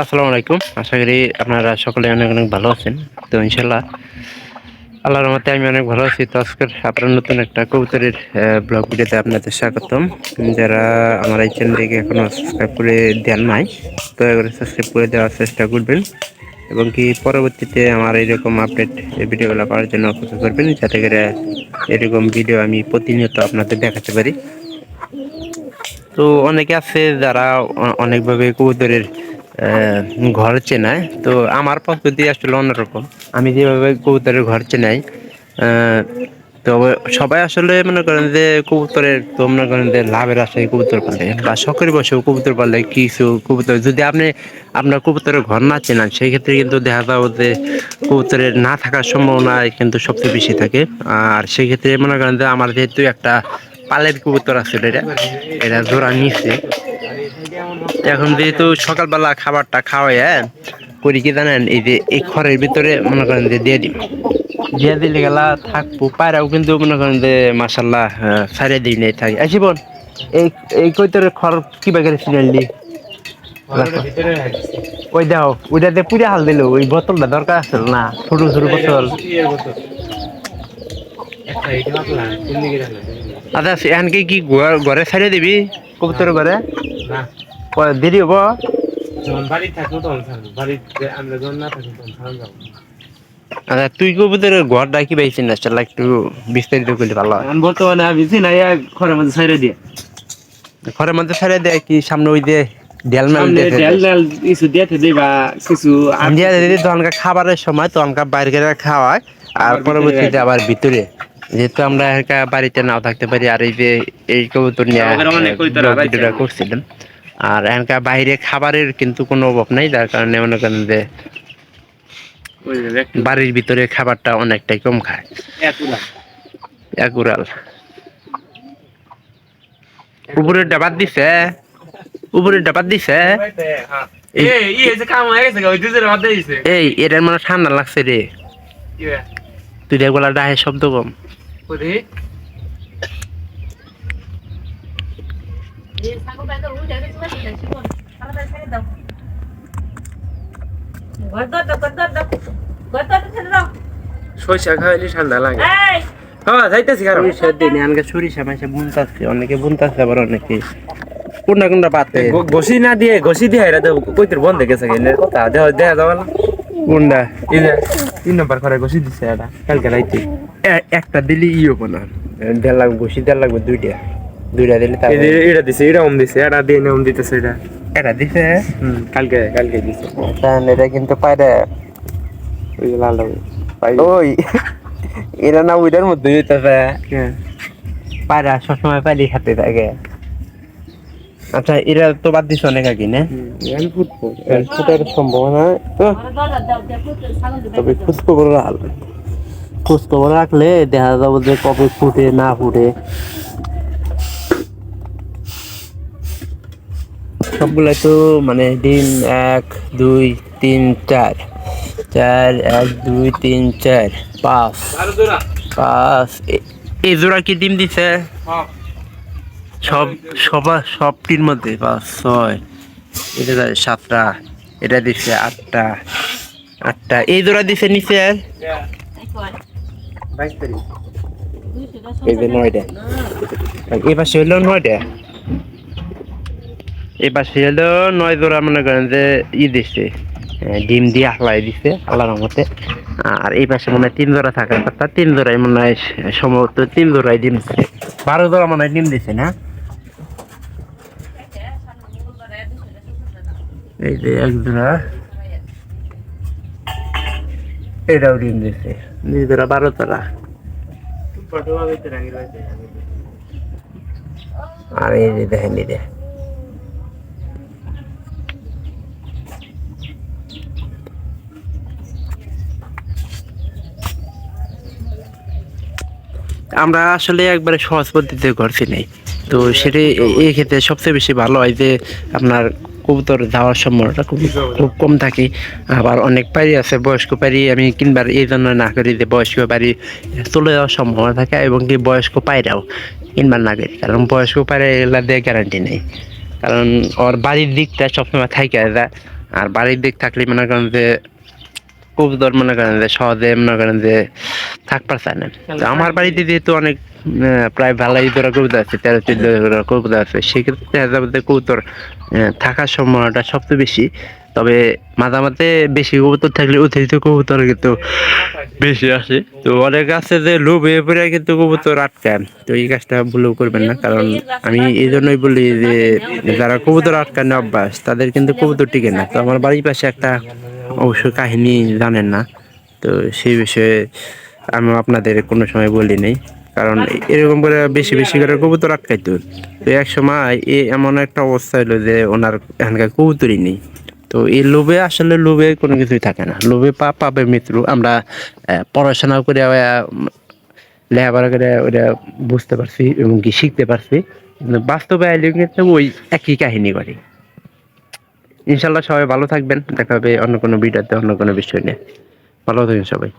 আসসালামু আলাইকুম। আশা করি আপনারা সকলে অনেক, অনেক ভালো আছেন। তো ইনশাআল্লাহ আল্লাহর রহমতে আমি অনেক ভালো আছি। তো আজকের আপনার নতুন একটা কবুতরের ব্লগ ভিডিওতে আপনাদের স্বাগতম। যারা আমার এই চ্যানেলটিকে এখনো সাবস্ক্রাইব করে দেন নাই, দয়া করে সাবস্ক্রাইব করে দেওয়ার চেষ্টা করবেন এবং কি পরবর্তীতে আমার এইরকম আপডেট ভিডিওগুলো পাওয়ার জন্য অপেক্ষা করবেন, যাতে করে এরকম ভিডিও আমি প্রতিনিয়ত আপনাদের দেখাতে পারি। তো অনেকে আছে যারা অনেকভাবে কবুতরের ঘর চেনায়। তো আমার পদ্ধতি আসলে অন্যরকম। আমি যেভাবে কবুতরের ঘর চেনাই, তো সবাই আসলে মনে করেন যে কবুতরের, তো মনে করেন যে লাভের আশায় কবুতর পালে বা শখের বসেও কবুতর পালে কিছু কবুতর, যদি আপনি আপনার কবুতরের ঘর না চেনান, সেই ক্ষেত্রে কিন্তু দেখা যাবে যে কবুতরের না থাকার সম্ভাবনা কিন্তু সবচেয়ে বেশি থাকে। আর সেই ক্ষেত্রে মনে করেন যে আমার যেহেতু একটা পালের কবুতর আছে, এটা জোড়া নিচ্ছে। এখন যেহেতু সকালবেলা খাবারটা খাওয়াই, করি কি জানেন, এই যে এই খড়ের ভিতরে মনে করেন যে দিয়ে দিলে গেলা থাকবো পায়রাও, কিন্তু মনে করেন যে মাসাল্লাহ সারিয়ে দিই নেই থাকি আসি বোন। এই এই কৈতরের খড় কি বাগের সিরিয়ালি ওই দাও, ওইটাতে পুরে হাল দিল, ওই বোতলটা দরকার আছে না, ছোট ছোট বোতল। আচ্ছা এখন কি ঘরে ছাড়িয়ে দিবি কবুতরের ঘরে? দেরি হবো। আচ্ছা তুই কবুতরের ঘরটা কি পাইছিস না, সেটা একটু বিস্তারিত করলে ভালো হয়। বর্তমানে আমি চিনাই ঘরের মধ্যে ছাইরে দিয়ে, ঘরের মধ্যে ছাড়িয়ে দেয় কি সামনে ওই যে দেয়াল মেল সামনে ডেল কিছু দিয়ে দিই বা কিছু দিয়ে দিদি তখনকার খাবারের সময় তখনকার বাইরে খাওয়ায়। আর আবার ভিতরে পরবর্তীতে আবার ভিতরে, যেহেতু আমরা বাড়িতে নাও থাকতে পারি, আর এই যে এই কবুতর নিয়ে ভিডিওটা করছিলাম। আর এখানকার বাইরে খাবারের কিন্তু কোনো অভাব নাই, যার কারণে মনে করেন যে বাড়ির ভিতরে খাবারটা অনেকটাই কম খায়। একুরাল উপরের ডাবাত দিছে, উপরের ডাবাত দিছে। এই এটার মানে ঠান্ডা লাগছে রে, তুই দেখবলা ডাহে শব্দ কম। সরিষা খাইলে ঠান্ডা লাগে। হ্যাঁ যাইতেছি কারণ সরিষা মাইসা বুনতাছে, অনেকে বুনতাছে, আবার অনেকে কোনটা কোনটা পাতে ঘষি না দিয়ে ঘষি দিয়ে এরা তো কইতের বন্ধ গেছে কথা দেখা যাবে না। কোনটা এই যে 3 নম্বর করে ঘষি দিছে এটা কালকে রাইতে। একটা দিলে ই হবো না, 1.5 লাখ বসি, 1.5 লাগবে দুইটা দিলে এটা দিছে, এটা দিছে, এটা দিয়ে দিতেছে, এটা দিছে। কালকে দিছে। এটা কিন্তু পায়রা ওই লাল ওই এরা না ওইটার মধ্যে যেতেছে, পায়রা সবসময় পাইলে খাতে থাকে। আচ্ছা এরা তো বাদ দিচ্ছে অনেক আগে না, ফুটার সম্ভাবনা। তবে খোঁজখবর রাখলে দেখা যাবো যে কবে ফুটে না ফুটে। সবগুলাই তো মানে ডিম 1 2 3 4 1 2 3 4 5 5 এই জোড়া কি ডিম দিছে? সবটির মধ্যে 5 6, এটা 7টা, এটা দিছে 8টা, এই জোড়া দিছে নিচে এই যে 9টা, এই পাশে হইলো 9টা, এই পাশে হলো 9 জোড়া মনে করেন যে দিছে, ডিম দিয়ে হালাই দিছে আল্লাহর রহমতে। আর এই পাশে মনে হয় 3 জোড়া থাকার কথা, 3 জোড়াই মনে হয় সম্ভবত 3 জোড়াই ডিম দিছে, 12 জোড়া মনে হয় ডিম দিছে না। এই যে 1 জোড়া, এটাও ডিম দিছে, 2 জোড়া 12 জোড়া। আর এই যে দেখেন এটা আমরা আসলে একবারে সহজ পদ্ধতিতে করছি নাই। তো সেটা এই ক্ষেত্রে সবচেয়ে বেশি ভালো হয় যে আপনার কবুতর যাওয়ার সময়টা খুব কম থাকে। আবার অনেক পাড়ি আছে বয়স্ক পাড়ি, আমি কিনবার এই জন্য না করি যে বয়স্ক পাড়ি চলে যাওয়ার সম্ভাবনা থাকে, এবং কি বয়স্ক পায়রাও কিনবার না করি, কারণ বয়স্ক পায়রা এগুলা দিয়ে গ্যারান্টি নেই। কারণ ওর বাড়ির দিকটা সবসময় থাকে যায়, আর বাড়ির দিক থাকলে মনে করেন যে কবুতর মনে করেন যে সহজে মনে করেন যে থাকবার চায় না। তো আমার বাড়িতে যেহেতু অনেক প্রায় ভালোই ধরা কবুতর আছে, 13-14 কবুতর আছে, সেক্ষেত্রে দেখা যাবে যে কবুতর থাকার সম্ভাবনাটা সবচেয়ে বেশি। তবে মাঝে মাঝে বেশি কবুতর থাকলে অতিরিক্ত কবুতর কিন্তু বেশি আসে। তো অনেক আছে যে লোভে পড়ে কিন্তু কবুতর আটকায়, তো এই কাজটা ভুলেও করবেন না। কারণ আমি এই জন্যই বলি যে যারা কবুতর আটকানো অভ্যাস তাদের কিন্তু কবুতর টিকে না। তো আমার বাড়ির পাশে একটা অবশ্য কাহিনী জানেন না, তো সেই বিষয়ে আমি আপনাদের কোনো সময় বলি নাই। কারণ এরকম করে বেশি বেশি করে কবুতর আটকাইতো। তো এক সময় এমন একটা অবস্থা হলো যে ওনার এখানকার কবুতরই নেই। তো এই লোভে আসলে লোভে কোনো কিছুই থাকে না, লোভে পাবে মৃত্যু। আমরা পড়াশোনা করে লেখাপড়া করে ওটা বুঝতে পারছি এবং কি শিখতে পারছি, কিন্তু বাস্তবে আইলে কিন্তু ওই একই কাহিনী করে। ইনশাল্লাহ সবাই ভালো থাকবেন, দেখা হবে অন্য কোনো ভিডিওতে অন্য কোনো বিষয় নিয়ে। ভালো থাকবেন সবাই।